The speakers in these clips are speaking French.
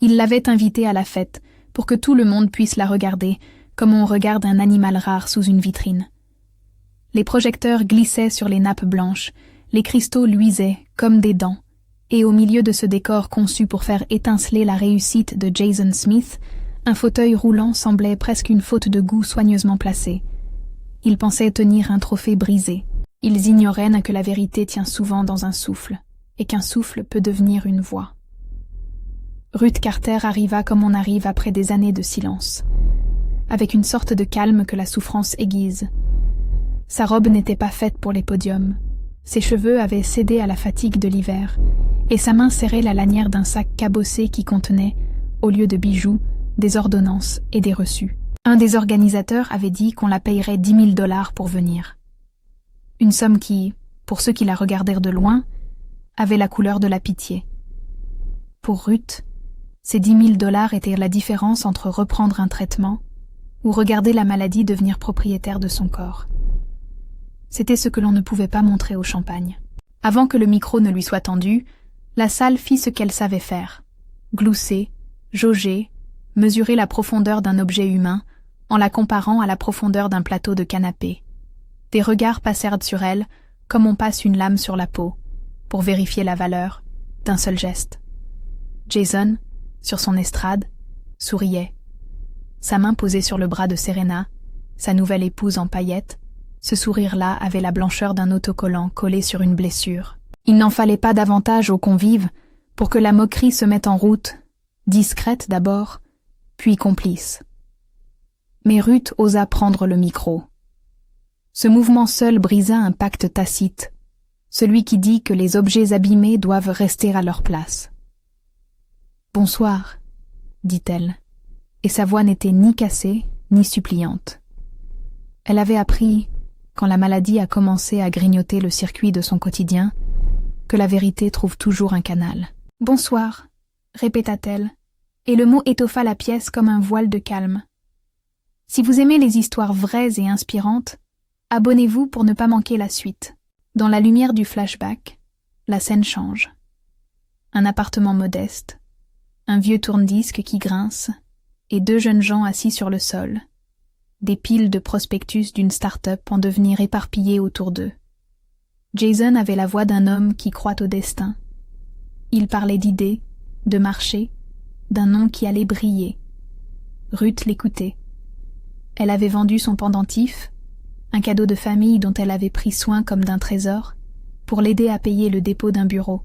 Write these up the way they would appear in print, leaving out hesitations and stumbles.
Il l'avait invitée à la fête pour que tout le monde puisse la regarder comme on regarde un animal rare sous une vitrine. Les projecteurs glissaient sur les nappes blanches, les cristaux luisaient comme des dents, et au milieu de ce décor conçu pour faire étinceler la réussite de Jason Smith, un fauteuil roulant semblait presque une faute de goût soigneusement placée. Ils pensaient tenir un trophée brisé. Ils ignoraient que la vérité tient souvent dans un souffle, et qu'un souffle peut devenir une voix. Ruth Carter arriva comme on arrive après des années de silence, avec une sorte de calme que la souffrance aiguise. Sa robe n'était pas faite pour les podiums. Ses cheveux avaient cédé à la fatigue de l'hiver, et sa main serrait la lanière d'un sac cabossé qui contenait, au lieu de bijoux, des ordonnances et des reçus. Un des organisateurs avait dit qu'on la payerait 10 000 $ pour venir. Une somme qui, pour ceux qui la regardèrent de loin, avait la couleur de la pitié. Pour Ruth, ces 10 000 $ étaient la différence entre reprendre un traitement ou regarder la maladie devenir propriétaire de son corps. C'était ce que l'on ne pouvait pas montrer au champagne. Avant que le micro ne lui soit tendu, la salle fit ce qu'elle savait faire. Glousser, jauger, mesurer la profondeur d'un objet humain en la comparant à la profondeur d'un plateau de canapé. Des regards passèrent sur elle comme on passe une lame sur la peau, pour vérifier la valeur d'un seul geste. Jason, sur son estrade, souriait. Sa main posée sur le bras de Serena, sa nouvelle épouse en paillettes, ce sourire-là avait la blancheur d'un autocollant collé sur une blessure. Il n'en fallait pas davantage aux convives pour que la moquerie se mette en route, discrète d'abord, puis complice. Mais Ruth osa prendre le micro. Ce mouvement seul brisa un pacte tacite, celui qui dit que les objets abîmés doivent rester à leur place. « Bonsoir », dit-elle, et sa voix n'était ni cassée ni suppliante. Elle avait appris, quand la maladie a commencé à grignoter le circuit de son quotidien, que la vérité trouve toujours un canal. « Bonsoir », répéta-t-elle, et le mot étoffa la pièce comme un voile de calme. Si vous aimez les histoires vraies et inspirantes, abonnez-vous pour ne pas manquer la suite. Dans la lumière du flashback, la scène change. Un appartement modeste, un vieux tourne-disque qui grince, et 2 jeunes gens assis sur le sol. Des piles de prospectus d'une start-up en devenir éparpillées autour d'eux. Jason avait la voix d'un homme qui croit au destin. Il parlait d'idées, de marché, d'un nom qui allait briller. Ruth l'écoutait. Elle avait vendu son pendentif, un cadeau de famille dont elle avait pris soin comme d'un trésor, pour l'aider à payer le dépôt d'un bureau.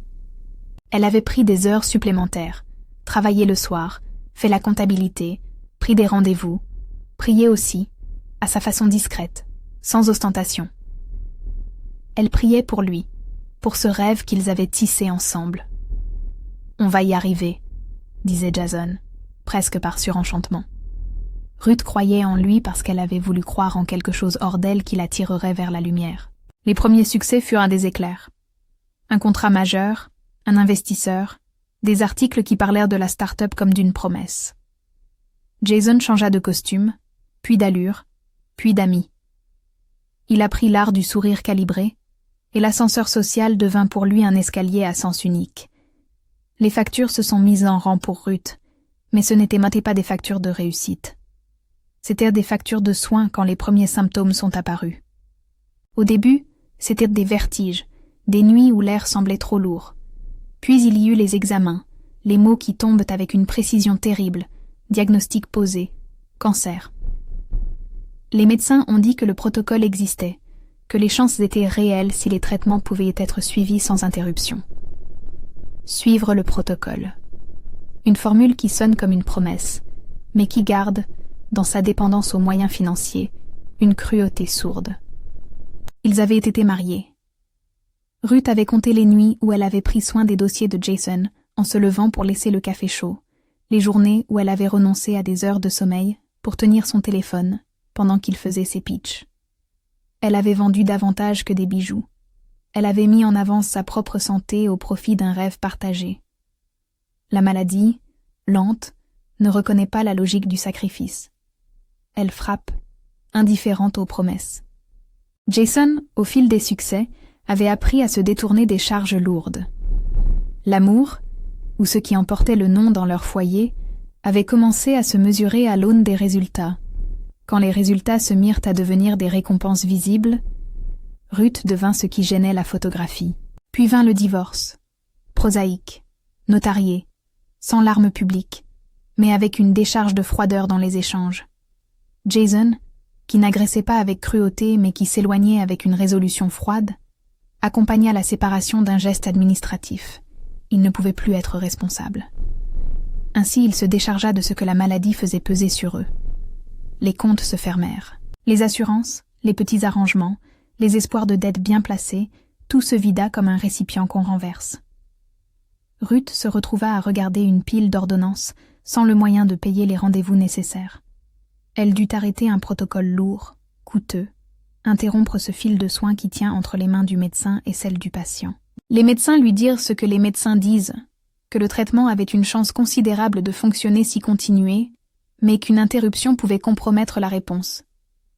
Elle avait pris des heures supplémentaires, travaillé le soir, fait la comptabilité, pris des rendez-vous, prié aussi, à sa façon discrète, sans ostentation. Elle priait pour lui, pour ce rêve qu'ils avaient tissé ensemble. « On va y arriver », disait Jason, presque par surenchantement. Ruth croyait en lui parce qu'elle avait voulu croire en quelque chose hors d'elle qui l'attirerait vers la lumière. Les premiers succès furent un des éclairs. Un contrat majeur, un investisseur, des articles qui parlèrent de la start-up comme d'une promesse. Jason changea de costume, puis d'allure, puis d'amis. Il apprit l'art du sourire calibré, et l'ascenseur social devint pour lui un escalier à sens unique. Les factures se sont mises en rang pour Ruth, mais ce n'étaient pas des factures de réussite. C'étaient des factures de soins quand les premiers symptômes sont apparus. Au début, c'étaient des vertiges, des nuits où l'air semblait trop lourd. Puis il y eut les examens, les mots qui tombent avec une précision terrible, diagnostic posé, cancer. Les médecins ont dit que le protocole existait, que les chances étaient réelles si les traitements pouvaient être suivis sans interruption. Suivre le protocole. Une formule qui sonne comme une promesse, mais qui garde, dans sa dépendance aux moyens financiers, une cruauté sourde. Ils avaient été mariés. Ruth avait compté les nuits où elle avait pris soin des dossiers de Jason en se levant pour laisser le café chaud, les journées où elle avait renoncé à des heures de sommeil pour tenir son téléphone pendant qu'il faisait ses pitchs. Elle avait vendu davantage que des bijoux. Elle avait mis en avance sa propre santé au profit d'un rêve partagé. La maladie, lente, ne reconnaît pas la logique du sacrifice. Elle frappe, indifférente aux promesses. Jason, au fil des succès, avait appris à se détourner des charges lourdes. L'amour, où ce qui emportait le nom dans leur foyer avait commencé à se mesurer à l'aune des résultats. Quand les résultats se mirent à devenir des récompenses visibles, Ruth devint ce qui gênait la photographie. Puis vint le divorce, prosaïque, notarié, sans larmes publiques, mais avec une décharge de froideur dans les échanges. Jason, qui n'agressait pas avec cruauté mais qui s'éloignait avec une résolution froide, accompagna la séparation d'un geste administratif. Il ne pouvait plus être responsable. Ainsi il se déchargea de ce que la maladie faisait peser sur eux. Les comptes se fermèrent. Les assurances, les petits arrangements, les espoirs de dettes bien placés, tout se vida comme un récipient qu'on renverse. Ruth se retrouva à regarder une pile d'ordonnances sans le moyen de payer les rendez-vous nécessaires. Elle dut arrêter un protocole lourd, coûteux, interrompre ce fil de soins qui tient entre les mains du médecin et celles du patient. Les médecins lui dirent ce que les médecins disent, que le traitement avait une chance considérable de fonctionner s'y continuer, mais qu'une interruption pouvait compromettre la réponse.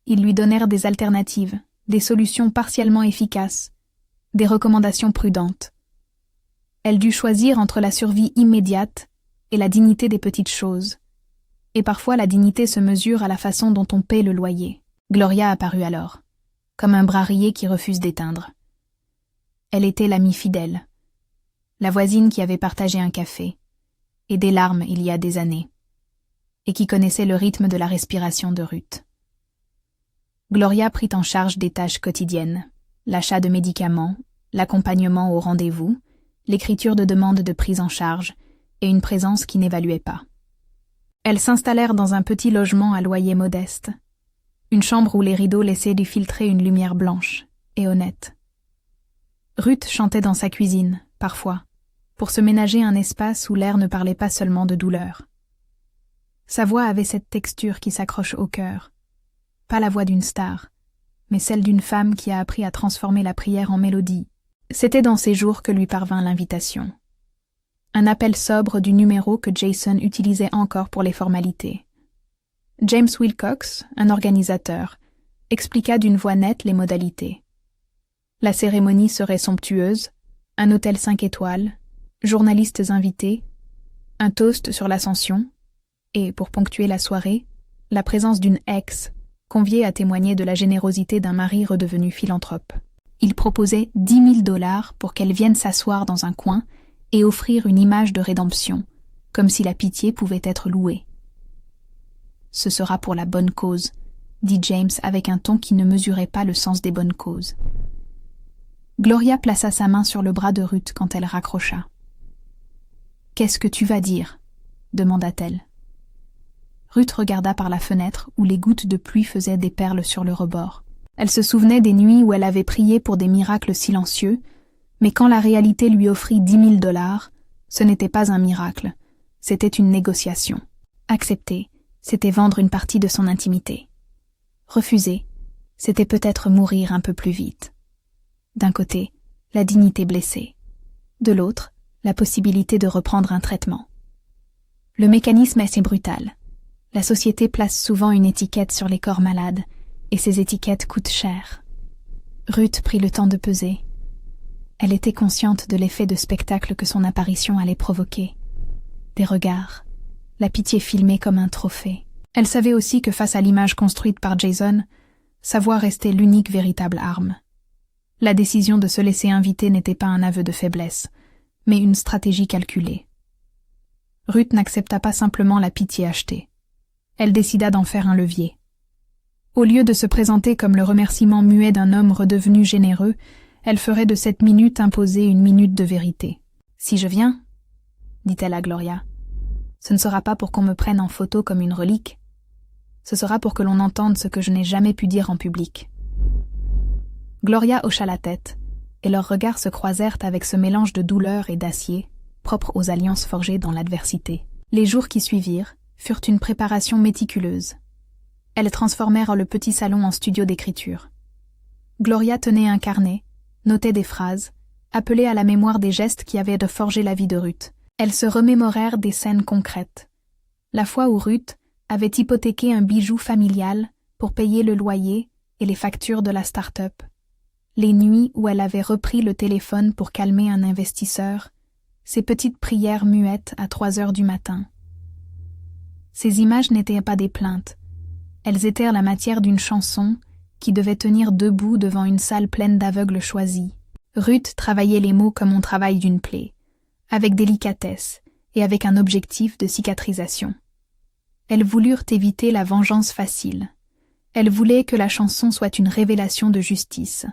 Ils lui donnèrent des alternatives, des solutions partiellement efficaces, des recommandations prudentes. Elle dut choisir entre la survie immédiate et la dignité des petites choses. Et parfois la dignité se mesure à la façon dont on paie le loyer. Gloria apparut alors, comme un bras rayé qui refuse d'éteindre. Elle était l'amie fidèle, la voisine qui avait partagé un café, et des larmes il y a des années, et qui connaissait le rythme de la respiration de Ruth. Gloria prit en charge des tâches quotidiennes, l'achat de médicaments, l'accompagnement au rendez-vous, l'écriture de demandes de prise en charge et une présence qui n'évaluait pas. Elles s'installèrent dans un petit logement à loyer modeste, une chambre où les rideaux laissaient filtrer une lumière blanche et honnête. Ruth chantait dans sa cuisine, parfois, pour se ménager un espace où l'air ne parlait pas seulement de douleur. Sa voix avait cette texture qui s'accroche au cœur, pas la voix d'une star, mais celle d'une femme qui a appris à transformer la prière en mélodie. C'était dans ces jours que lui parvint l'invitation. Un appel sobre du numéro que Jason utilisait encore pour les formalités. James Wilcox, un organisateur, expliqua d'une voix nette les modalités. La cérémonie serait somptueuse, un hôtel 5 étoiles, journalistes invités, un toast sur l'ascension, et, pour ponctuer la soirée, la présence d'une ex, conviée à témoigner de la générosité d'un mari redevenu philanthrope. Il proposait 10 000 $ pour qu'elle vienne s'asseoir dans un coin et offrir une image de rédemption, comme si la pitié pouvait être louée. « Ce sera pour la bonne cause », dit James avec un ton qui ne mesurait pas le sens des bonnes causes. Gloria plaça sa main sur le bras de Ruth quand elle raccrocha. « Qu'est-ce que tu vas dire ?» demanda-t-elle. Ruth regarda par la fenêtre où les gouttes de pluie faisaient des perles sur le rebord. Elle se souvenait des nuits où elle avait prié pour des miracles silencieux, mais quand la réalité lui offrit 10 000 $, ce n'était pas un miracle, c'était une négociation. Accepter, c'était vendre une partie de son intimité. Refuser, c'était peut-être mourir un peu plus vite. D'un côté, la dignité blessée. De l'autre, la possibilité de reprendre un traitement. Le mécanisme est assez brutal. La société place souvent une étiquette sur les corps malades, et ces étiquettes coûtent cher. Ruth prit le temps de peser. Elle était consciente de l'effet de spectacle que son apparition allait provoquer. Des regards, la pitié filmée comme un trophée. Elle savait aussi que face à l'image construite par Jason, sa voix restait l'unique véritable arme. La décision de se laisser inviter n'était pas un aveu de faiblesse, mais une stratégie calculée. Ruth n'accepta pas simplement la pitié achetée. Elle décida d'en faire un levier. Au lieu de se présenter comme le remerciement muet d'un homme redevenu généreux, elle ferait de cette minute imposée une minute de vérité. « Si je viens, » dit-elle à Gloria, « ce ne sera pas pour qu'on me prenne en photo comme une relique. Ce sera pour que l'on entende ce que je n'ai jamais pu dire en public. » Gloria hocha la tête, et leurs regards se croisèrent avec ce mélange de douleur et d'acier, propre aux alliances forgées dans l'adversité. Les jours qui suivirent furent une préparation méticuleuse. Elles transformèrent le petit salon en studio d'écriture. Gloria tenait un carnet, notait des phrases, appelait à la mémoire des gestes qui avaient de forger la vie de Ruth. Elles se remémorèrent des scènes concrètes. La fois où Ruth avait hypothéqué un bijou familial pour payer le loyer et les factures de la start-up. Les nuits où elle avait repris le téléphone pour calmer un investisseur, ses petites prières muettes à 3 heures du matin. Ces images n'étaient pas des plaintes. Elles étaient la matière d'une chanson qui devait tenir debout devant une salle pleine d'aveugles choisis. Ruth travaillait les mots comme on travaille d'une plaie, avec délicatesse et avec un objectif de cicatrisation. Elles voulurent éviter la vengeance facile. Elles voulaient que la chanson soit une révélation de justice,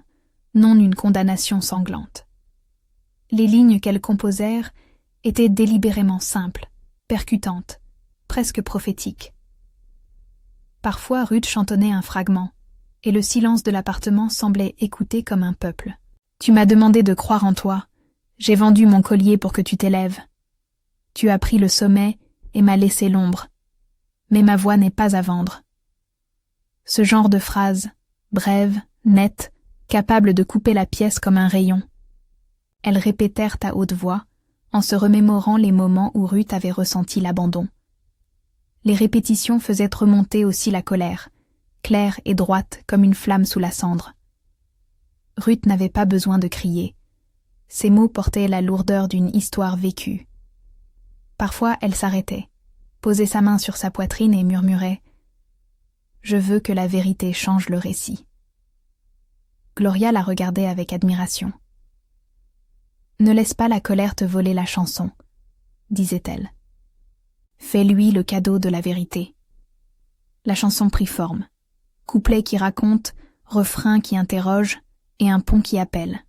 non une condamnation sanglante. Les lignes qu'elles composèrent étaient délibérément simples, percutantes, presque prophétiques. Parfois Ruth chantonnait un fragment, et le silence de l'appartement semblait écouter comme un peuple. « Tu m'as demandé de croire en toi. J'ai vendu mon collier pour que tu t'élèves. Tu as pris le sommet et m'as laissé l'ombre. Mais ma voix n'est pas à vendre. » Ce genre de phrase, brève, nette, capable de couper la pièce comme un rayon. Elles répétèrent à haute voix, en se remémorant les moments où Ruth avait ressenti l'abandon. Les répétitions faisaient remonter aussi la colère, claire et droite comme une flamme sous la cendre. Ruth n'avait pas besoin de crier. Ses mots portaient la lourdeur d'une histoire vécue. Parfois, elle s'arrêtait, posait sa main sur sa poitrine et murmurait « Je veux que la vérité change le récit. » Gloria la regardait avec admiration. « Ne laisse pas la colère te voler la chanson, » disait-elle. « Fais-lui le cadeau de la vérité. » La chanson prit forme. Couplet qui raconte, refrain qui interroge et un pont qui appelle.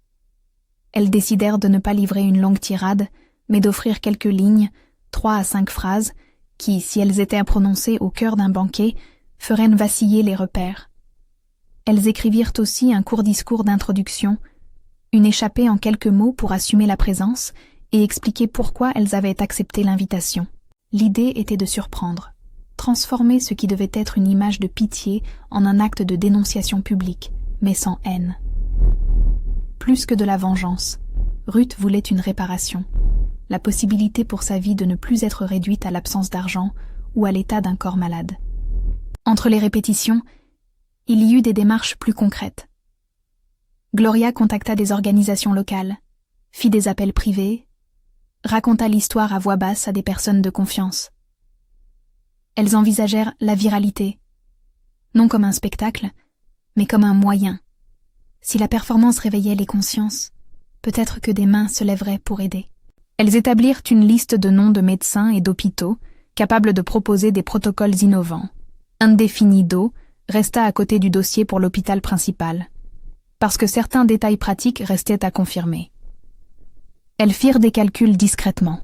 Elles décidèrent de ne pas livrer une longue tirade, mais d'offrir quelques lignes, 3 à 5 phrases, qui, si elles étaient à prononcer au cœur d'un banquet, feraient vaciller les repères. Elles écrivirent aussi un court discours d'introduction, une échappée en quelques mots pour assumer la présence et expliquer pourquoi elles avaient accepté l'invitation. L'idée était de surprendre, transformer ce qui devait être une image de pitié en un acte de dénonciation publique, mais sans haine. Plus que de la vengeance, Ruth voulait une réparation, la possibilité pour sa vie de ne plus être réduite à l'absence d'argent ou à l'état d'un corps malade. Entre les répétitions, il y eut des démarches plus concrètes. Gloria contacta des organisations locales, fit des appels privés, raconta l'histoire à voix basse à des personnes de confiance. Elles envisagèrent la viralité, non comme un spectacle, mais comme un moyen. Si la performance réveillait les consciences, peut-être que des mains se lèveraient pour aider. Elles établirent une liste de noms de médecins et d'hôpitaux capables de proposer des protocoles innovants. Indefinido resta à côté du dossier pour l'hôpital principal, parce que certains détails pratiques restaient à confirmer. Elles firent des calculs discrètement.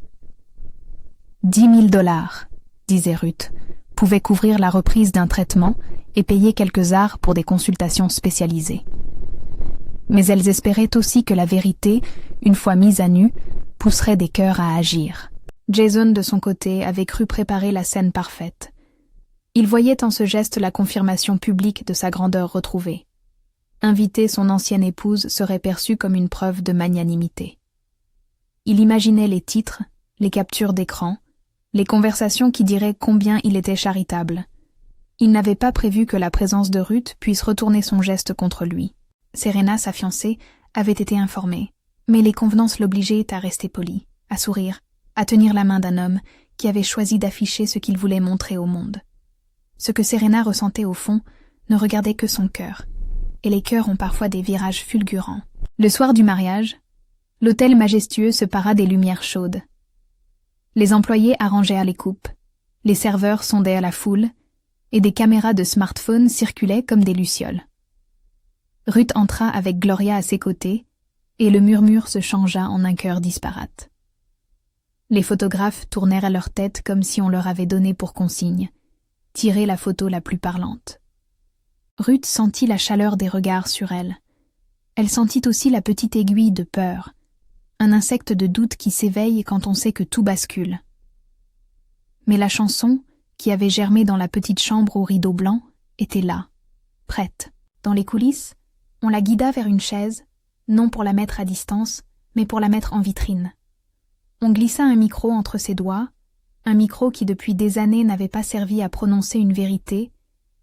10 000 $, disait Ruth, pouvaient couvrir la reprise d'un traitement et payer quelques arts pour des consultations spécialisées. Mais elles espéraient aussi que la vérité, une fois mise à nu, pousserait des cœurs à agir. Jason, de son côté, avait cru préparer la scène parfaite. Il voyait en ce geste la confirmation publique de sa grandeur retrouvée. Inviter son ancienne épouse serait perçu comme une preuve de magnanimité. Il imaginait les titres, les captures d'écran, les conversations qui diraient combien il était charitable. Il n'avait pas prévu que la présence de Ruth puisse retourner son geste contre lui. Serena, sa fiancée, avait été informée, mais les convenances l'obligeaient à rester polie, à sourire, à tenir la main d'un homme qui avait choisi d'afficher ce qu'il voulait montrer au monde. Ce que Serena ressentait au fond ne regardait que son cœur, et les cœurs ont parfois des virages fulgurants. Le soir du mariage, l'hôtel majestueux se para des lumières chaudes. Les employés arrangèrent les coupes, les serveurs sondèrent la foule, et des caméras de smartphone circulaient comme des lucioles. Ruth entra avec Gloria à ses côtés, et le murmure se changea en un chœur disparate. Les photographes tournèrent à leur tête comme si on leur avait donné pour consigne « Tirez la photo la plus parlante ». Ruth sentit la chaleur des regards sur elle. Elle sentit aussi la petite aiguille de peur, un insecte de doute qui s'éveille quand on sait que tout bascule. Mais la chanson, qui avait germé dans la petite chambre aux rideaux blancs, était là, prête. Dans les coulisses, on la guida vers une chaise, non pour la mettre à distance, mais pour la mettre en vitrine. On glissa un micro entre ses doigts, un micro qui depuis des années n'avait pas servi à prononcer une vérité,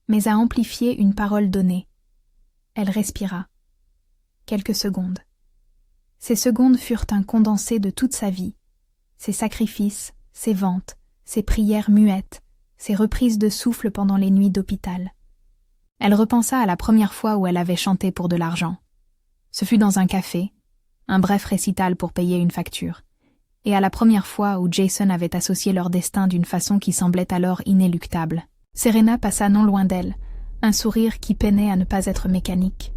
mais à amplifier une parole donnée. Elle respira. Quelques secondes. Ces secondes furent un condensé de toute sa vie, ses sacrifices, ses ventes, ses prières muettes, ses reprises de souffle pendant les nuits d'hôpital. Elle repensa à la première fois où elle avait chanté pour de l'argent. Ce fut dans un café, un bref récital pour payer une facture, et à la première fois où Jason avait associé leur destin d'une façon qui semblait alors inéluctable. Serena passa non loin d'elle, un sourire qui peinait à ne pas être mécanique.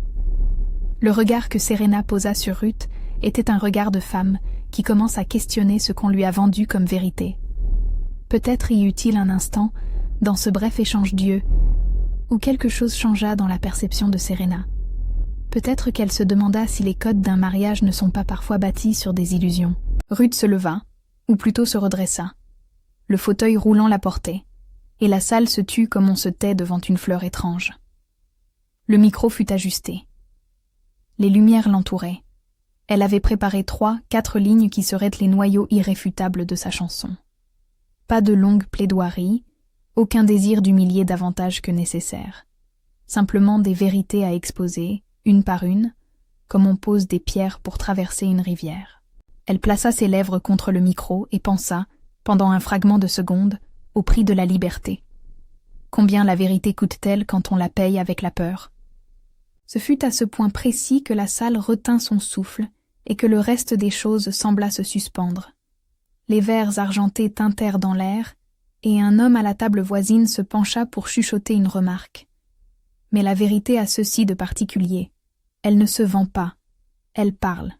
Le regard que Serena posa sur Ruth était un regard de femme qui commence à questionner ce qu'on lui a vendu comme vérité. Peut-être y eut-il un instant, dans ce bref échange d'yeux, où quelque chose changea dans la perception de Serena. Peut-être qu'elle se demanda si les codes d'un mariage ne sont pas parfois bâtis sur des illusions. Ruth se leva, ou plutôt se redressa. Le fauteuil roulant la portait, et la salle se tut comme on se tait devant une fleur étrange. Le micro fut ajusté. Les lumières l'entouraient. Elle avait préparé 3-4 lignes qui seraient les noyaux irréfutables de sa chanson. Pas de longue plaidoirie, aucun désir d'humilier davantage que nécessaire. Simplement des vérités à exposer, une par une, comme on pose des pierres pour traverser une rivière. Elle plaça ses lèvres contre le micro et pensa, pendant un fragment de seconde, au prix de la liberté. Combien la vérité coûte-t-elle quand on la paye avec la peur? Ce fut à ce point précis que la salle retint son souffle et que le reste des choses sembla se suspendre. Les verres argentés tintèrent dans l'air, et un homme à la table voisine se pencha pour chuchoter une remarque. Mais la vérité a ceci de particulier. Elle ne se vend pas, elle parle.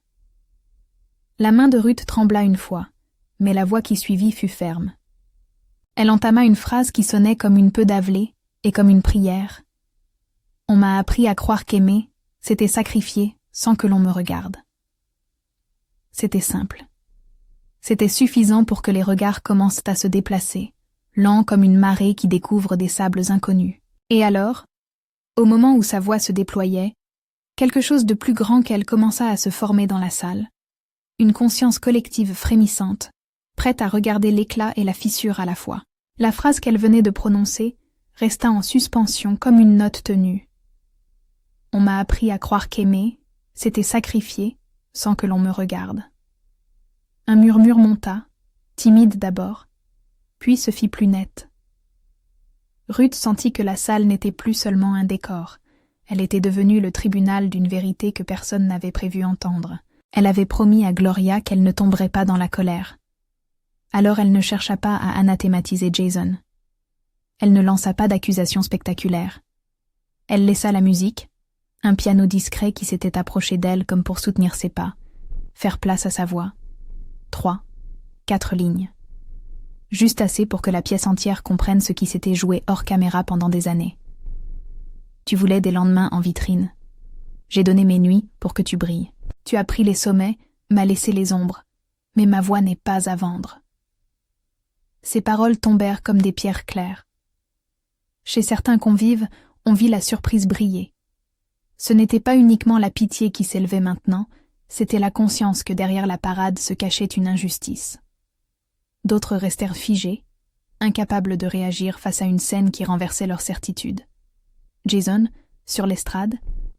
La main de Ruth trembla une fois, mais la voix qui suivit fut ferme. Elle entama une phrase qui sonnait comme une peu d'avelée et comme une prière. On m'a appris à croire qu'aimer, c'était sacrifier sans que l'on me regarde. C'était simple. C'était suffisant pour que les regards commencent à se déplacer, lents comme une marée qui découvre des sables inconnus. Et alors, au moment où sa voix se déployait, quelque chose de plus grand qu'elle commença à se former dans la salle. Une conscience collective frémissante, prête à regarder l'éclat et la fissure à la fois. La phrase qu'elle venait de prononcer resta en suspension comme une note tenue. On m'a appris à croire qu'aimer, c'était sacrifier sans que l'on me regarde. Un murmure monta, timide d'abord, puis se fit plus net. Ruth sentit que la salle n'était plus seulement un décor. Elle était devenue le tribunal d'une vérité que personne n'avait prévu entendre. Elle avait promis à Gloria qu'elle ne tomberait pas dans la colère. Alors elle ne chercha pas à anathématiser Jason. Elle ne lança pas d'accusations spectaculaires. Elle laissa la musique, un piano discret qui s'était approché d'elle comme pour soutenir ses pas, faire place à sa voix. 3-4 lignes. Juste assez pour que la pièce entière comprenne ce qui s'était joué hors caméra pendant des années. Tu voulais des lendemains en vitrine. J'ai donné mes nuits pour que tu brilles. Tu as pris les sommets, m'as laissé les ombres, mais ma voix n'est pas à vendre. Ces paroles tombèrent comme des pierres claires. Chez certains convives, on vit la surprise briller. Ce n'était pas uniquement la pitié qui s'élevait maintenant, c'était la conscience que derrière la parade se cachait une injustice. D'autres restèrent figés, incapables de réagir face à une scène qui renversait leur certitude. Jason, sur l'estrade,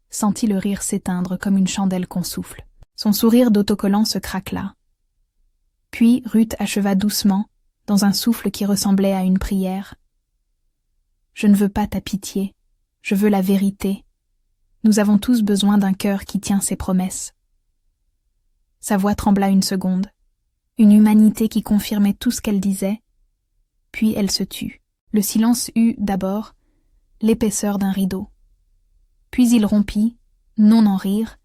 sentit le rire s'éteindre comme une chandelle qu'on souffle. Son sourire d'autocollant se craquela. Puis Ruth acheva doucement, dans un souffle qui ressemblait à une prière. « Je ne veux pas ta pitié, je veux la vérité. Nous avons tous besoin d'un cœur qui tient ses promesses. » Sa voix trembla une seconde, une humanité qui confirmait tout ce qu'elle disait, puis elle se tut. Le silence eut, d'abord, l'épaisseur d'un rideau. Puis il rompit, non en rire,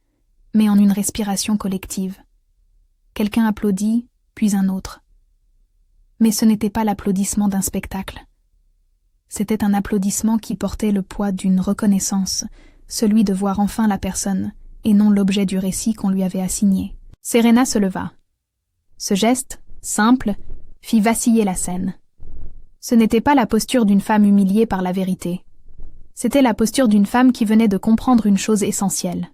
mais en une respiration collective. Quelqu'un applaudit, puis un autre. Mais ce n'était pas l'applaudissement d'un spectacle. C'était un applaudissement qui portait le poids d'une reconnaissance, celui de voir enfin la personne, et non l'objet du récit qu'on lui avait assigné. Serena se leva. Ce geste, simple, fit vaciller la scène. Ce n'était pas la posture d'une femme humiliée par la vérité. C'était la posture d'une femme qui venait de comprendre une chose essentielle.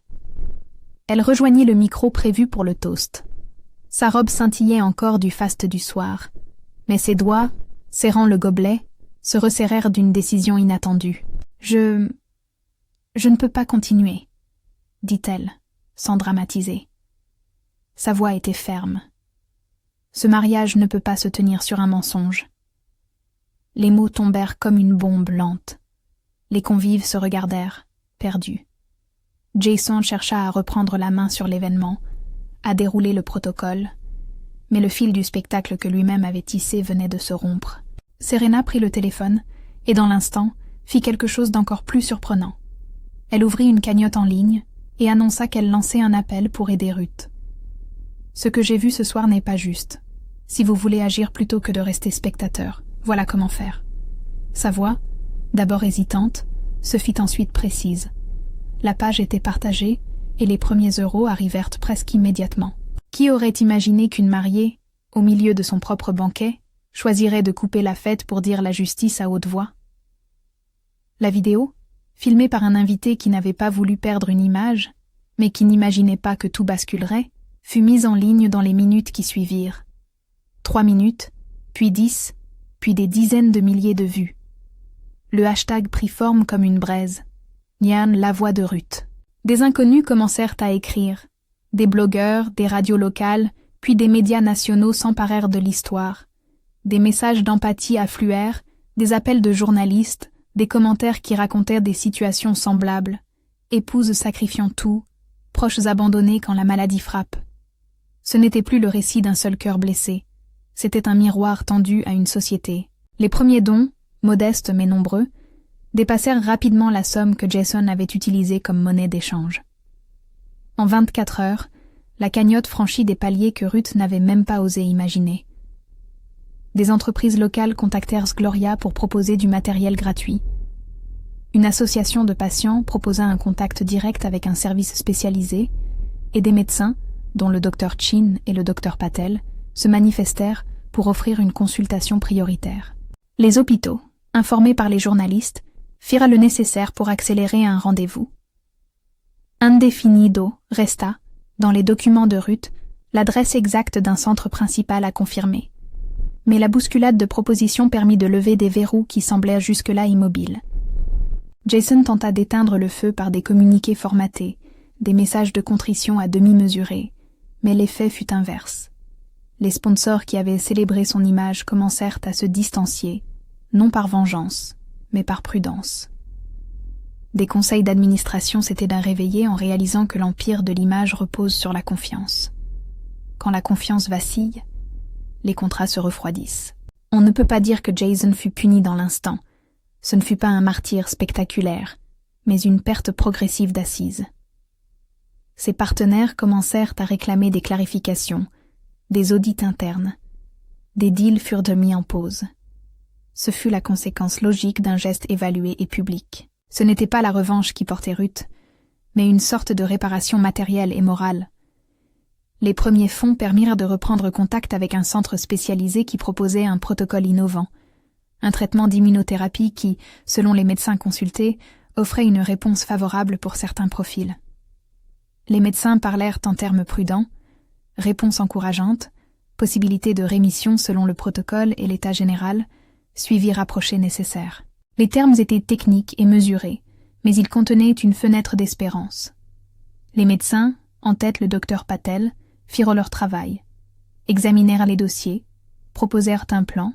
Elle rejoignit le micro prévu pour le toast. Sa robe scintillait encore du faste du soir, mais ses doigts, serrant le gobelet, se resserrèrent d'une décision inattendue. Je ne peux pas continuer, dit-elle, sans dramatiser. Sa voix était ferme. Ce mariage ne peut pas se tenir sur un mensonge. Les mots tombèrent comme une bombe lente. Les convives se regardèrent, perdus. Jason chercha à reprendre la main sur l'événement, à dérouler le protocole, mais le fil du spectacle que lui-même avait tissé venait de se rompre. Serena prit le téléphone et, dans l'instant, fit quelque chose d'encore plus surprenant. Elle ouvrit une cagnotte en ligne et annonça qu'elle lançait un appel pour aider Ruth. « Ce que j'ai vu ce soir n'est pas juste. Si vous voulez agir plutôt que de rester spectateur, voilà comment faire. » Sa voix, d'abord hésitante, se fit ensuite précise. La page était partagée et les premiers euros arrivèrent presque immédiatement. Qui aurait imaginé qu'une mariée, au milieu de son propre banquet, choisirait de couper la fête pour dire la justice à haute voix? La vidéo, filmée par un invité qui n'avait pas voulu perdre une image, mais qui n'imaginait pas que tout basculerait, fut mise en ligne dans les minutes qui suivirent. 3 minutes, puis 10, puis des dizaines de milliers de vues. Le hashtag prit forme comme une braise. Nyan, la voix de Ruth. Des inconnus commencèrent à écrire. Des blogueurs, des radios locales, puis des médias nationaux s'emparèrent de l'histoire. Des messages d'empathie affluèrent, des appels de journalistes, des commentaires qui racontèrent des situations semblables. Épouses sacrifiant tout, proches abandonnés quand la maladie frappe. Ce n'était plus le récit d'un seul cœur blessé. C'était un miroir tendu à une société. Les premiers dons, modestes mais nombreux, dépassèrent rapidement la somme que Jason avait utilisée comme monnaie d'échange. En 24 heures, la cagnotte franchit des paliers que Ruth n'avait même pas osé imaginer. Des entreprises locales contactèrent Gloria pour proposer du matériel gratuit. Une association de patients proposa un contact direct avec un service spécialisé, et des médecins, dont le Dr Chin et le Dr Patel, se manifestèrent pour offrir une consultation prioritaire. Les hôpitaux, informés par les journalistes, firent le nécessaire pour accélérer un rendez-vous. Indefinido resta, dans les documents de Ruth, l'adresse exacte d'un centre principal à confirmer. Mais la bousculade de propositions permit de lever des verrous qui semblaient jusque-là immobiles. Jason tenta d'éteindre le feu par des communiqués formatés, des messages de contrition à demi mesurés, mais l'effet fut inverse. Les sponsors qui avaient célébré son image commencèrent à se distancier, non par vengeance, mais par prudence. Des conseils d'administration s'étaient réveillés en réalisant que l'empire de l'image repose sur la confiance. Quand la confiance vacille, les contrats se refroidissent. On ne peut pas dire que Jason fut puni dans l'instant. Ce ne fut pas un martyre spectaculaire, mais une perte progressive d'assises. Ses partenaires commencèrent à réclamer des clarifications, des audits internes. Des deals furent mis en pause. Ce fut la conséquence logique d'un geste évalué et public. Ce n'était pas la revanche qui portait Ruth, mais une sorte de réparation matérielle et morale. Les premiers fonds permirent de reprendre contact avec un centre spécialisé qui proposait un protocole innovant, un traitement d'immunothérapie qui, selon les médecins consultés, offrait une réponse favorable pour certains profils. Les médecins parlèrent en termes prudents, réponse encourageante, possibilité de rémission selon le protocole et l'état général, suivi rapproché nécessaire. Les termes étaient techniques et mesurés, mais ils contenaient une fenêtre d'espérance. Les médecins, en tête le docteur Patel, firent leur travail, examinèrent les dossiers, proposèrent un plan,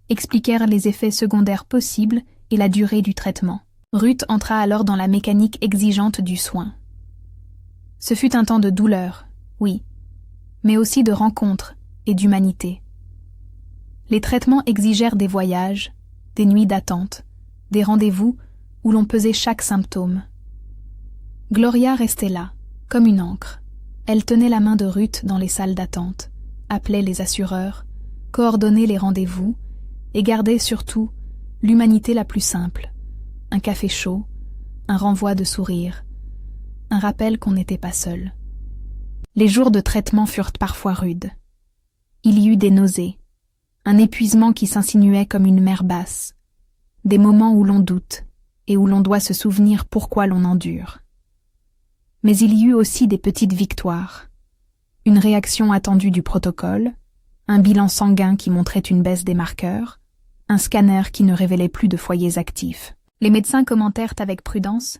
expliquèrent les effets secondaires possibles et la durée du traitement. Ruth entra alors dans la mécanique exigeante du soin. Ce fut un temps de douleur, oui, mais aussi de rencontres et d'humanité. Les traitements exigèrent des voyages, des nuits d'attente, des rendez-vous où l'on pesait chaque symptôme. Gloria restait là, comme une ancre. Elle tenait la main de Ruth dans les salles d'attente, appelait les assureurs, coordonnait les rendez-vous et gardait surtout l'humanité la plus simple. Un café chaud, un renvoi de sourire, un rappel qu'on n'était pas seul. Les jours de traitement furent parfois rudes. Il y eut des nausées, un épuisement qui s'insinuait comme une mer basse, des moments où l'on doute et où l'on doit se souvenir pourquoi l'on endure. Mais il y eut aussi des petites victoires, une réaction attendue du protocole, un bilan sanguin qui montrait une baisse des marqueurs, un scanner qui ne révélait plus de foyers actifs. Les médecins commentèrent avec prudence.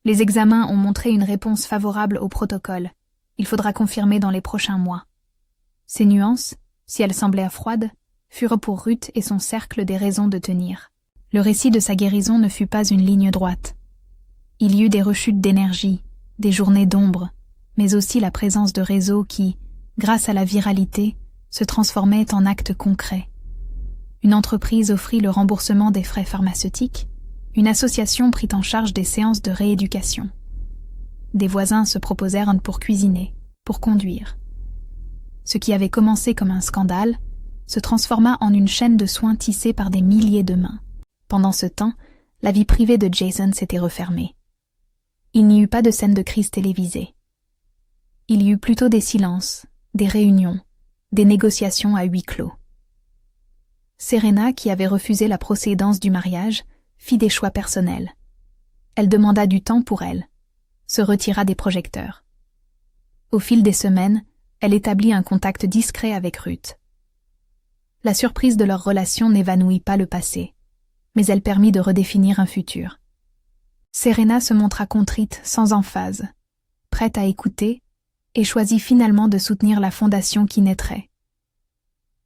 Les examens ont montré une réponse favorable au protocole. Il faudra confirmer dans les prochains mois. Ces nuances, si elle semblait froide, furent pour Ruth et son cercle des raisons de tenir. Le récit de sa guérison ne fut pas une ligne droite. Il y eut des rechutes d'énergie, des journées d'ombre, mais aussi la présence de réseaux qui, grâce à la viralité, se transformaient en actes concrets. Une entreprise offrit le remboursement des frais pharmaceutiques, une association prit en charge des séances de rééducation. Des voisins se proposèrent pour cuisiner, pour conduire. Ce qui avait commencé comme un scandale se transforma en une chaîne de soins tissée par des milliers de mains. Pendant ce temps, la vie privée de Jason s'était refermée. Il n'y eut pas de scène de crise télévisée. Il y eut plutôt des silences, des réunions, des négociations à huis clos. Serena, qui avait refusé la procédance du mariage, fit des choix personnels. Elle demanda du temps pour elle, se retira des projecteurs. Au fil des semaines, elle établit un contact discret avec Ruth. La surprise de leur relation n'évanouit pas le passé, mais elle permit de redéfinir un futur. Serena se montra contrite, sans emphase, prête à écouter, et choisit finalement de soutenir la fondation qui naîtrait.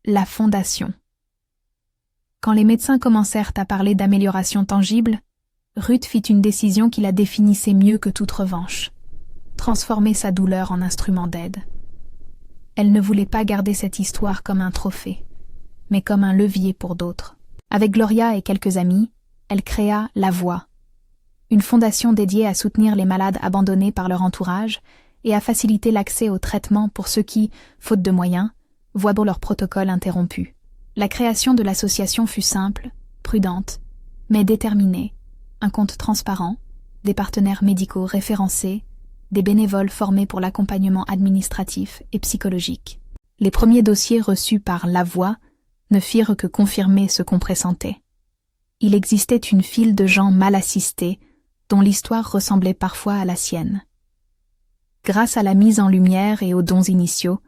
La fondation. Quand les médecins commencèrent à parler d'amélioration tangible, Ruth fit une décision qui la définissait mieux que toute revanche. Transformer sa douleur en instrument d'aide. Elle ne voulait pas garder cette histoire comme un trophée, mais comme un levier pour d'autres. Avec Gloria et quelques amis, elle créa La Voix, une fondation dédiée à soutenir les malades abandonnés par leur entourage et à faciliter l'accès aux traitements pour ceux qui, faute de moyens, voient leur protocole interrompu. La création de l'association fut simple, prudente, mais déterminée. Un compte transparent, des partenaires médicaux référencés, des bénévoles formés pour l'accompagnement administratif et psychologique. Les premiers dossiers reçus par La Voix ne firent que confirmer ce qu'on pressentait. Il existait une file de gens mal assistés, dont l'histoire ressemblait parfois à la sienne. Grâce à la mise en lumière et aux dons initiaux,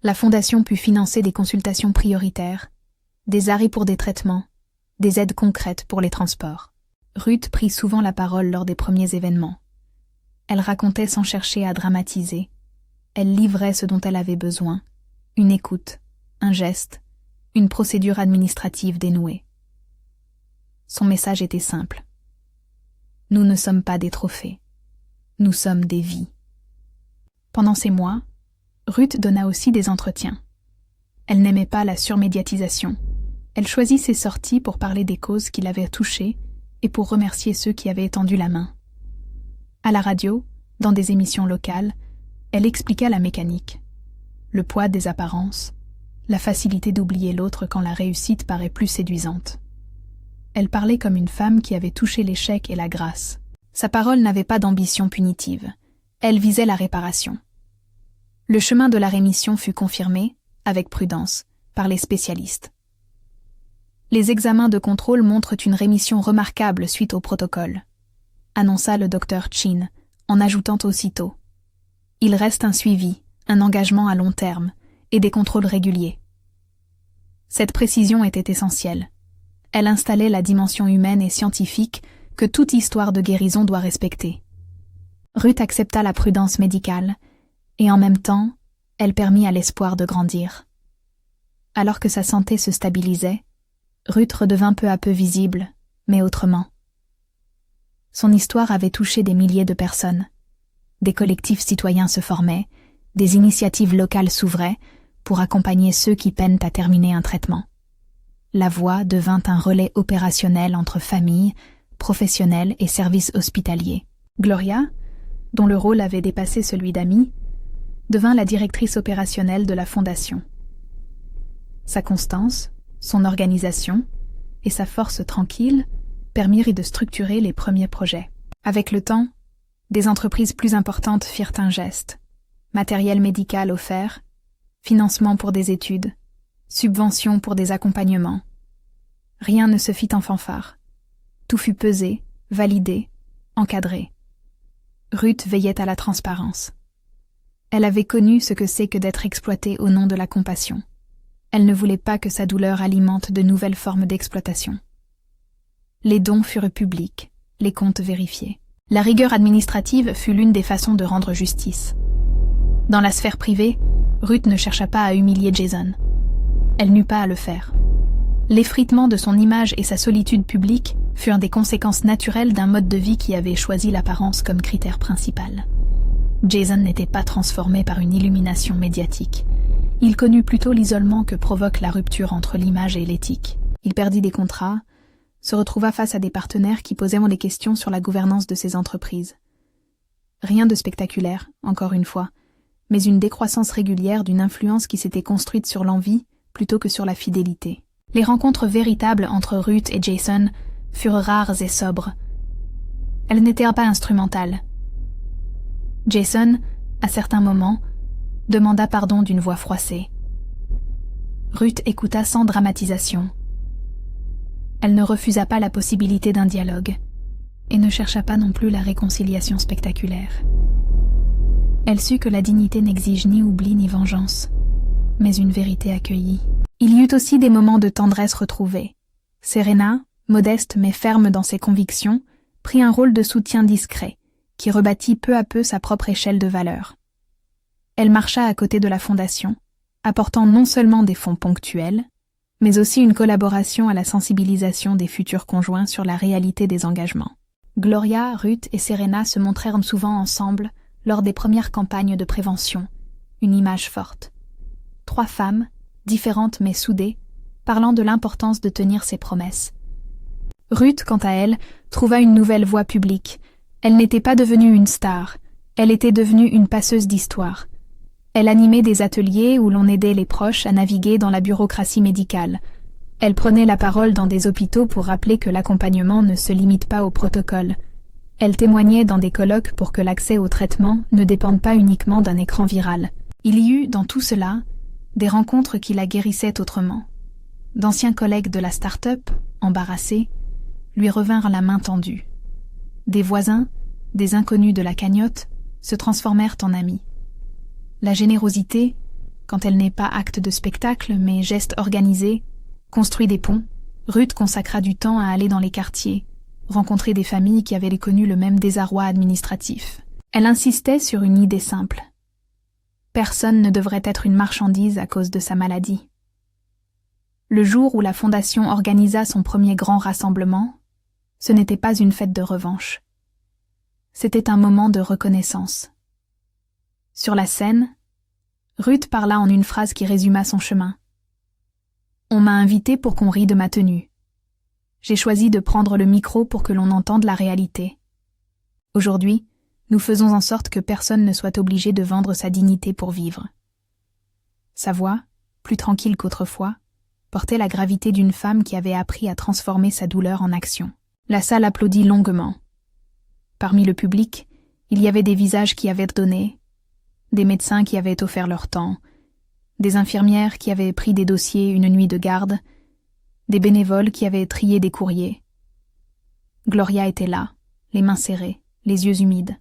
la Fondation put financer des consultations prioritaires, des arrêts pour des traitements, des aides concrètes pour les transports. Ruth prit souvent la parole lors des premiers événements. Elle racontait sans chercher à dramatiser. Elle livrait ce dont elle avait besoin, une écoute, un geste, une procédure administrative dénouée. Son message était simple. Nous ne sommes pas des trophées. Nous sommes des vies. Pendant ces mois, Ruth donna aussi des entretiens. Elle n'aimait pas la surmédiatisation. Elle choisit ses sorties pour parler des causes qui l'avaient touchée et pour remercier ceux qui avaient tendu la main. À la radio, dans des émissions locales, elle expliqua la mécanique, le poids des apparences, la facilité d'oublier l'autre quand la réussite paraît plus séduisante. Elle parlait comme une femme qui avait touché l'échec et la grâce. Sa parole n'avait pas d'ambition punitive. Elle visait la réparation. Le chemin de la rémission fut confirmé, avec prudence, par les spécialistes. Les examens de contrôle montrent une rémission remarquable suite au protocole, annonça le docteur Chin, en ajoutant aussitôt. Il reste un suivi, un engagement à long terme, et des contrôles réguliers. Cette précision était essentielle. Elle installait la dimension humaine et scientifique que toute histoire de guérison doit respecter. Ruth accepta la prudence médicale, et en même temps, elle permit à l'espoir de grandir. Alors que sa santé se stabilisait, Ruth redevint peu à peu visible, mais autrement. Son histoire avait touché des milliers de personnes. Des collectifs citoyens se formaient, des initiatives locales s'ouvraient pour accompagner ceux qui peinent à terminer un traitement. La Voix devint un relais opérationnel entre familles, professionnels et services hospitaliers. Gloria, dont le rôle avait dépassé celui d'Amy, devint la directrice opérationnelle de la Fondation. Sa constance, son organisation et sa force tranquille permirent de structurer les premiers projets. Avec le temps, des entreprises plus importantes firent un geste. Matériel médical offert, financement pour des études, subventions pour des accompagnements. Rien ne se fit en fanfare. Tout fut pesé, validé, encadré. Ruth veillait à la transparence. Elle avait connu ce que c'est que d'être exploitée au nom de la compassion. Elle ne voulait pas que sa douleur alimente de nouvelles formes d'exploitation. Les dons furent publics, les comptes vérifiés. La rigueur administrative fut l'une des façons de rendre justice. Dans la sphère privée, Ruth ne chercha pas à humilier Jason. elle n'eut pas à le faire. L'effritement de son image et sa solitude publique furent des conséquences naturelles d'un mode de vie qui avait choisi l'apparence comme critère principal. Jason n'était pas transformé par une illumination médiatique. Il connut plutôt l'isolement que provoque la rupture entre l'image et l'éthique. Il perdit des contrats, se retrouva face à des partenaires qui posaient des questions sur la gouvernance de ses entreprises. Rien de spectaculaire, encore une fois, mais une décroissance régulière d'une influence qui s'était construite sur l'envie plutôt que sur la fidélité. Les rencontres véritables entre Ruth et Jason furent rares et sobres. Elles n'étaient pas instrumentales. Jason, à certains moments, demanda pardon d'une voix froissée. Ruth écouta sans dramatisation. Elle ne refusa pas la possibilité d'un dialogue, et ne chercha pas non plus la réconciliation spectaculaire. Elle sut que la dignité n'exige ni oubli ni vengeance, mais une vérité accueillie. Il y eut aussi des moments de tendresse retrouvés. Serena, modeste mais ferme dans ses convictions, prit un rôle de soutien discret, qui rebâtit peu à peu sa propre échelle de valeur. Elle marcha à côté de la fondation, apportant non seulement des fonds ponctuels, mais aussi une collaboration à la sensibilisation des futurs conjoints sur la réalité des engagements. Gloria, Ruth et Serena se montrèrent souvent ensemble lors des premières campagnes de prévention, une image forte. 3 femmes, différentes mais soudées, parlant de l'importance de tenir ses promesses. Ruth, quant à elle, trouva une nouvelle voie publique. Elle n'était pas devenue une star, elle était devenue une passeuse d'histoire. Elle animait des ateliers où l'on aidait les proches à naviguer dans la bureaucratie médicale. Elle prenait la parole dans des hôpitaux pour rappeler que l'accompagnement ne se limite pas au protocole. Elle témoignait dans des colloques pour que l'accès au traitement ne dépende pas uniquement d'un écran viral. Il y eut, dans tout cela, des rencontres qui la guérissaient autrement. D'anciens collègues de la start-up, embarrassés, lui revinrent la main tendue. Des voisins, des inconnus de la cagnotte, se transformèrent en amis. La générosité, quand elle n'est pas acte de spectacle mais geste organisé, construit des ponts. Ruth consacra du temps à aller dans les quartiers, rencontrer des familles qui avaient connu le même désarroi administratif. Elle insistait sur une idée simple. Personne ne devrait être une marchandise à cause de sa maladie. Le jour où la Fondation organisa son premier grand rassemblement, ce n'était pas une fête de revanche. C'était un moment de reconnaissance. Sur la scène, Ruth parla en une phrase qui résuma son chemin. « On m'a invité pour qu'on rie de ma tenue. J'ai choisi de prendre le micro pour que l'on entende la réalité. Aujourd'hui, nous faisons en sorte que personne ne soit obligé de vendre sa dignité pour vivre. » Sa voix, plus tranquille qu'autrefois, portait la gravité d'une femme qui avait appris à transformer sa douleur en action. La salle applaudit longuement. Parmi le public, il y avait des visages qui avaient donné, des médecins qui avaient offert leur temps, des infirmières qui avaient pris des dossiers une nuit de garde, des bénévoles qui avaient trié des courriers. Gloria était là, les mains serrées, les yeux humides.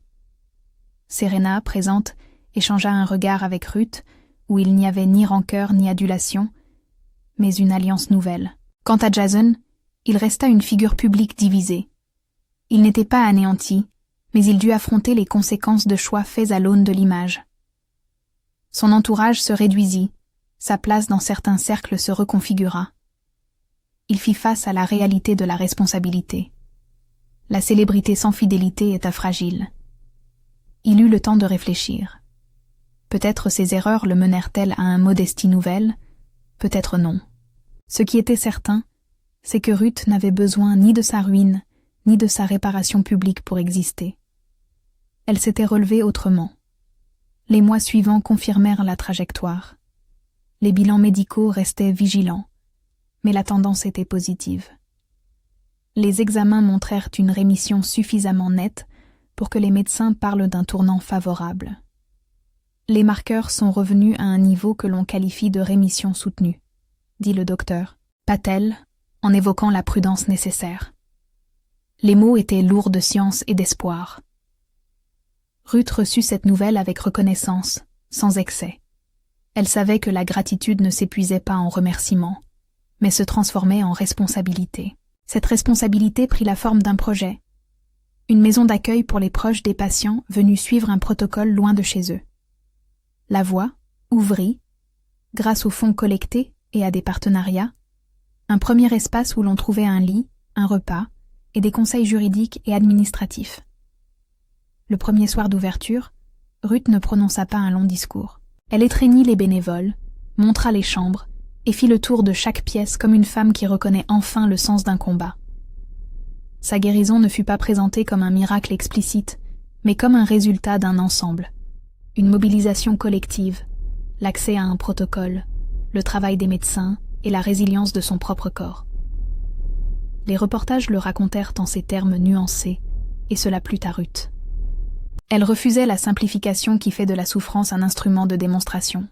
Serena, présente, échangea un regard avec Ruth, où il n'y avait ni rancœur ni adulation, mais une alliance nouvelle. Quant à Jason, il resta une figure publique divisée. Il n'était pas anéanti, mais il dut affronter les conséquences de choix faits à l'aune de l'image. Son entourage se réduisit, sa place dans certains cercles se reconfigura. Il fit face à la réalité de la responsabilité. La célébrité sans fidélité est fragile. Il eut le temps de réfléchir. Peut-être ses erreurs le menèrent-elles à un modestie nouvelle, peut-être non. Ce qui était certain, c'est que Ruth n'avait besoin ni de sa ruine, ni de sa réparation publique pour exister. Elle s'était relevée autrement. Les mois suivants confirmèrent la trajectoire. Les bilans médicaux restaient vigilants, mais la tendance était positive. Les examens montrèrent une rémission suffisamment nette pour que les médecins parlent d'un tournant favorable. Les marqueurs sont revenus à un niveau que l'on qualifie de rémission soutenue, dit le docteur Patel, en évoquant la prudence nécessaire. Les mots étaient lourds de science et d'espoir. Ruth reçut cette nouvelle avec reconnaissance, sans excès. Elle savait que la gratitude ne s'épuisait pas en remerciements, mais se transformait en responsabilité. Cette responsabilité prit la forme d'un projet. Une maison d'accueil pour les proches des patients venus suivre un protocole loin de chez eux. La voie ouvrit, grâce aux fonds collectés, et à des partenariats, un premier espace où l'on trouvait un lit, un repas et des conseils juridiques et administratifs. Le premier soir d'ouverture, Ruth ne prononça pas un long discours. Elle étreignit les bénévoles, montra les chambres et fit le tour de chaque pièce comme une femme qui reconnaît enfin le sens d'un combat. Sa guérison ne fut pas présentée comme un miracle explicite, mais comme un résultat d'un ensemble. Une mobilisation collective, l'accès à un protocole, le travail des médecins et la résilience de son propre corps. Les reportages le racontèrent en ces termes nuancés, et cela plut à Ruth. Elle refusait la simplification qui fait de la souffrance un instrument de démonstration.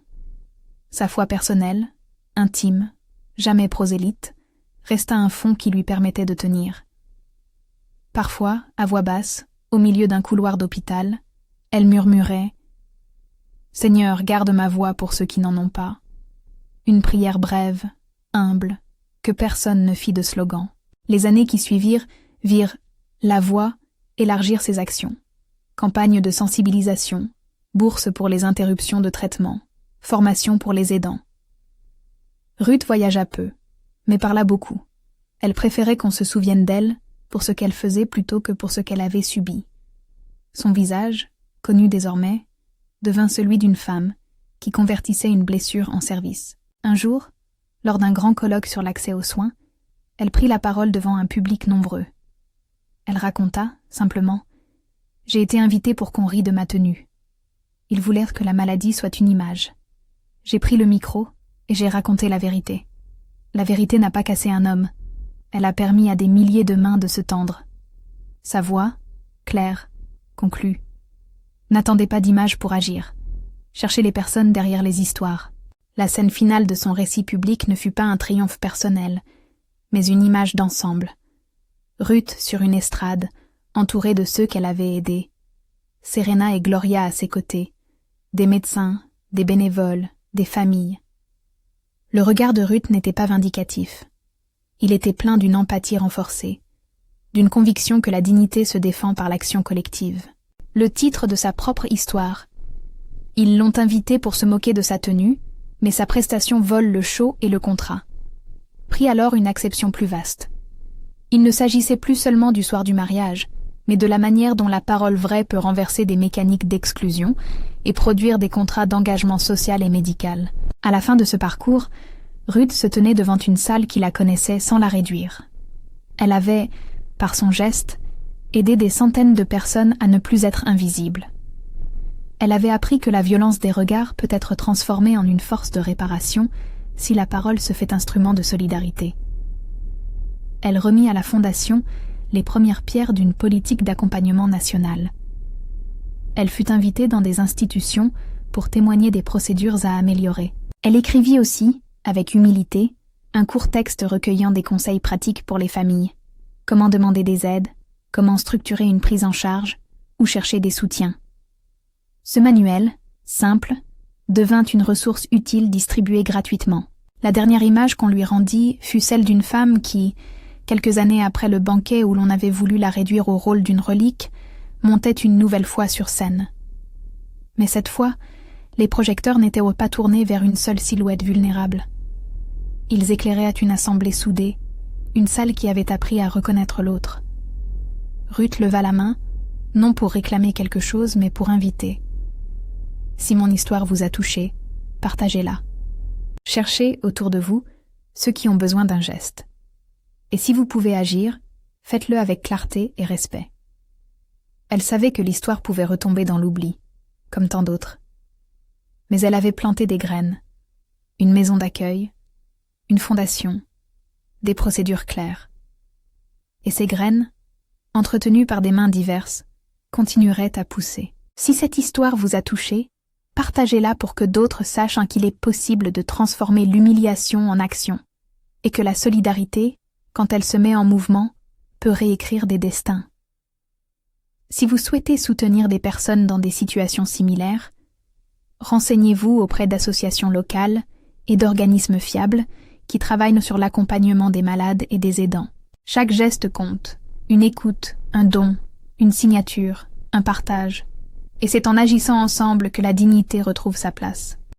Sa foi personnelle, intime, jamais prosélyte, resta un fond qui lui permettait de tenir. Parfois, à voix basse, au milieu d'un couloir d'hôpital, elle murmurait « Seigneur, garde ma voix pour ceux qui n'en ont pas ». Une prière brève, humble, que personne ne fit de slogan. Les années qui suivirent virent la voix élargir ses actions. Campagne de sensibilisation, bourse pour les interruptions de traitement, formation pour les aidants. Ruth voyagea peu, mais parla beaucoup. Elle préférait qu'on se souvienne d'elle pour ce qu'elle faisait plutôt que pour ce qu'elle avait subi. Son visage, connu désormais, devint celui d'une femme qui convertissait une blessure en service. Un jour, lors d'un grand colloque sur l'accès aux soins, elle prit la parole devant un public nombreux. Elle raconta, simplement, « J'ai été invitée pour qu'on rie de ma tenue. Ils voulèrent que la maladie soit une image. J'ai pris le micro et j'ai raconté la vérité. La vérité n'a pas cassé un homme. Elle a permis à des milliers de mains de se tendre. » Sa voix, claire, conclut. « N'attendez pas d'image pour agir. Cherchez les personnes derrière les histoires. » La scène finale de son récit public ne fut pas un triomphe personnel, mais une image d'ensemble. Ruth sur une estrade, entourée de ceux qu'elle avait aidés. Serena et Gloria à ses côtés. Des médecins, des bénévoles, des familles. Le regard de Ruth n'était pas vindicatif. Il était plein d'une empathie renforcée, d'une conviction que la dignité se défend par l'action collective. Le titre de sa propre histoire. Ils l'ont invité pour se moquer de sa tenue, mais sa prestation vole le show et le contrat. Prit alors une acception plus vaste. Il ne s'agissait plus seulement du soir du mariage, mais de la manière dont la parole vraie peut renverser des mécaniques d'exclusion et produire des contrats d'engagement social et médical. À la fin de ce parcours, Ruth se tenait devant une salle qui la connaissait sans la réduire. Elle avait, par son geste, aidé des centaines de personnes à ne plus être invisibles. Elle avait appris que la violence des regards peut être transformée en une force de réparation si la parole se fait instrument de solidarité. Elle remit à la Fondation les premières pierres d'une politique d'accompagnement nationale. Elle fut invitée dans des institutions pour témoigner des procédures à améliorer. Elle écrivit aussi, avec humilité, un court texte recueillant des conseils pratiques pour les familles. Comment demander des aides, comment structurer une prise en charge ou chercher des soutiens. Ce manuel, simple, devint une ressource utile distribuée gratuitement. La dernière image qu'on lui rendit fut celle d'une femme qui, quelques années après le banquet où l'on avait voulu la réduire au rôle d'une relique, montait une nouvelle fois sur scène. Mais cette fois, les projecteurs n'étaient pas tournés vers une seule silhouette vulnérable. Ils éclairaient une assemblée soudée, une salle qui avait appris à reconnaître l'autre. Ruth leva la main, non pour réclamer quelque chose, mais pour inviter. Si mon histoire vous a touché, partagez-la. Cherchez autour de vous ceux qui ont besoin d'un geste. Et si vous pouvez agir, faites-le avec clarté et respect. Elle savait que l'histoire pouvait retomber dans l'oubli, comme tant d'autres. Mais elle avait planté des graines, une maison d'accueil, une fondation, des procédures claires. Et ces graines, entretenues par des mains diverses, continueraient à pousser. Si cette histoire vous a touché, partagez-la pour que d'autres sachent qu'il est possible de transformer l'humiliation en action, et que la solidarité, quand elle se met en mouvement, peut réécrire des destins. Si vous souhaitez soutenir des personnes dans des situations similaires, renseignez-vous auprès d'associations locales et d'organismes fiables qui travaillent sur l'accompagnement des malades et des aidants. Chaque geste compte, une écoute, un don, une signature, un partage. Et c'est en agissant ensemble que la dignité retrouve sa place.